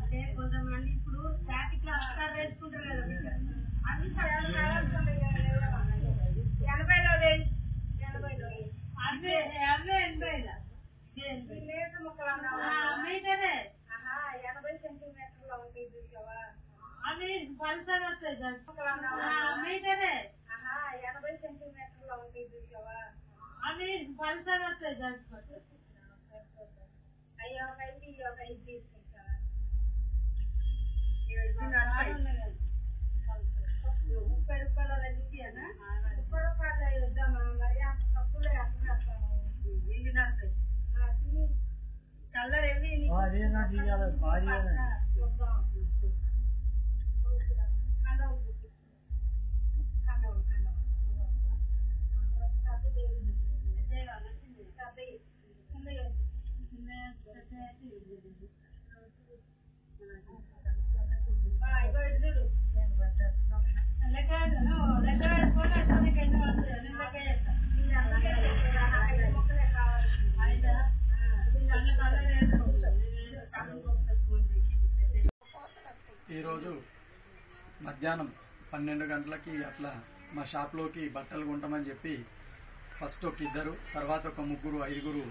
అంటే కొంతమంది ఇప్పుడు స్టాటిక్ లో అస్కార్ వేసుకుంటారు కదా అన్ని 80లో లేదు 80లో అదే 80 లేదు మొక్కలు మీటరే 80 సెంటీమీటర్లు ఉంటాయి చూసావా అది పల్సర్ వస్తుంది మీటరే 80 సెంటీమీటర్లు ఉంటాయి చూసావా అది పల్సర్ వస్తుంది అయ్యో 5 తీసుకుంటా 30 రూపాయల చూపియనా 30 రూపాయలు వద్దామా మరి అంత తక్కువలో ఇవి నడుస్తాయి కలర్ ఏమి ఈరోజు మధ్యాహ్నం 12 గంటలకి అట్లా మా షాప్లోకి బట్టలు కొంటామని చెప్పి ఫస్ట్ ఒక ఇద్దరు, తర్వాత ఒక ముగ్గురు 5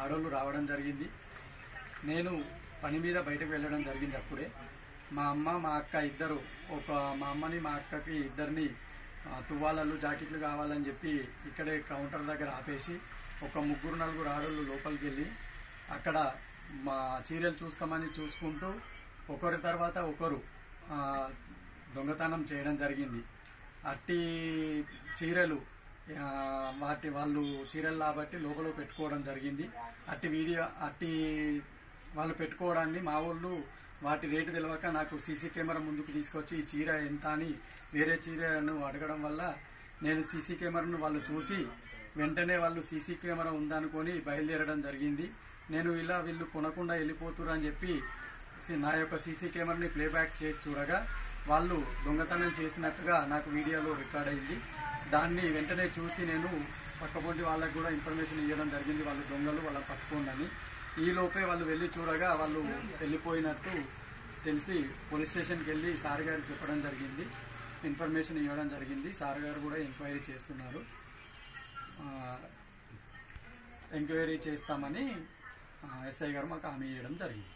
ఆడోళ్ళు రావడం జరిగింది. నేను పని మీద బయటకు వెళ్ళడం జరిగింది. అప్పుడే మా అమ్మ మా అక్క ఇద్దరు, మా అమ్మని మా అక్కకి ఇద్దరిని తువ్వాలలు జాకెట్లు కావాలని చెప్పి ఇక్కడే కౌంటర్ దగ్గర ఆపేసి ఒక 3-4 ఆడోళ్ళు లోపలికి వెళ్ళి అక్కడ మా చీరలు చూస్తామని చూసుకుంటూ ఒకరి తర్వాత ఒకరు దొంగతనం చేయడం జరిగింది. అట్టి చీరలు వాళ్ళు చీరలు కాబట్టి లోపల పెట్టుకోవడం జరిగింది. అట్టి వాళ్ళు పెట్టుకోవడాన్ని మా వాళ్ళు వాటి రేటు తెలియక నాకు సీసీ కెమెరా ముందుకు తీసుకొచ్చి ఈ చీర ఎంత అని వేరే చీరను అడగడం వల్ల నేను సీసీ కెమెరాను వాళ్ళు చూసి వెంటనే వాళ్ళు సీసీ కెమెరా ఉందనుకొని బయలుదేరడం జరిగింది. నేను వీళ్ళు కొనకుండా వెళ్ళిపోతున్నారు అని చెప్పి నా యొక్క సీసీ కెమెరాని ప్లేబ్యాక్ చేసి చూడగా వాళ్ళు దొంగతనం చేసినట్టుగా నాకు వీడియోలో రికార్డ్ అయింది. దాన్ని వెంటనే చూసి నేను పక్కపొంటి వాళ్ళకు కూడా ఇన్ఫర్మేషన్ ఇవ్వడం జరిగింది, వాళ్ళు దొంగలు వాళ్ళ పట్టుకోండి. ఈ లోపే వాళ్ళు వెళ్ళి చూడగా వాళ్ళు వెళ్ళిపోయినట్టు తెలిసి పోలీస్ స్టేషన్కి వెళ్ళి సార్ గారికి చెప్పడం జరిగింది, ఇన్ఫర్మేషన్ ఇవ్వడం జరిగింది. సార్ గారు కూడా ఎంక్వైరీ చేస్తున్నారు. ఎంక్వైరీ చేస్తామని ఎస్ఐ గారు మాకు హామీ ఇవ్వడం జరిగింది.